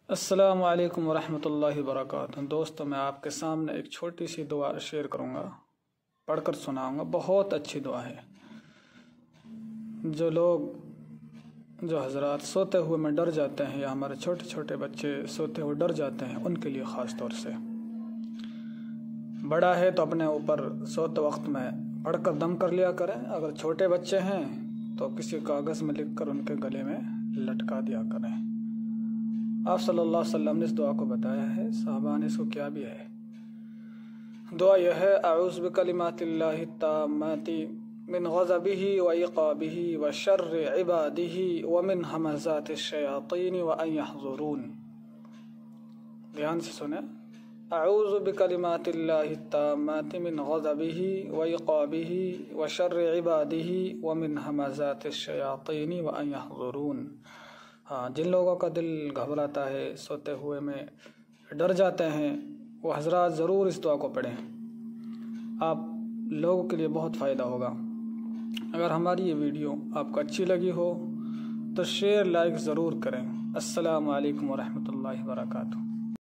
السلام علیکم ورحمۃ اللہ وبرکاتہ۔ دوستو، میں آپ کے سامنے ایک چھوٹی سی دعا شیئر کروں گا، پڑھ کر سناؤں گا۔ بہت اچھی دعا ہے۔ جو حضرات سوتے ہوئے میں ڈر جاتے ہیں، یا ہمارے چھوٹے چھوٹے بچے سوتے ہوئے ڈر جاتے ہیں، ان کے لیے خاص طور سے۔ بڑا ہے تو اپنے اوپر سوتے وقت میں پڑھ کر دم کر لیا کریں۔ اگر چھوٹے بچے ہیں تو کسی کاغذ میں لکھ کر ان کے گلے میں لٹکا دیا کریں۔ آپ صلی اللہ علیہ وسلم نے اس دعا کو بتایا ہے، صحابہ نے اس کو کیا بھی ہے۔ دعا یہ ہے: اعوذ بکلمات اللہ التامات من غضبہ وعقابہ وشر عبادہ ومن ہمزات الشیاطین وان یحضرون۔ دھیان سے سنیں۔ اعوذ بکلمات اللہ التامات من غضبہ وعقابہ وشر عبادہ ومن ہمزات الشیاطین وان یحضرون۔ ہاں، جن لوگوں کا دل گھبراتا ہے، سوتے ہوئے میں ڈر جاتے ہیں، وہ حضرات ضرور اس دعا کو پڑھیں۔ آپ لوگوں کے لیے بہت فائدہ ہوگا۔ اگر ہماری یہ ویڈیو آپ کو اچھی لگی ہو تو شیئر لائک ضرور کریں۔ السلام علیکم ورحمۃ اللہ وبرکاتہ۔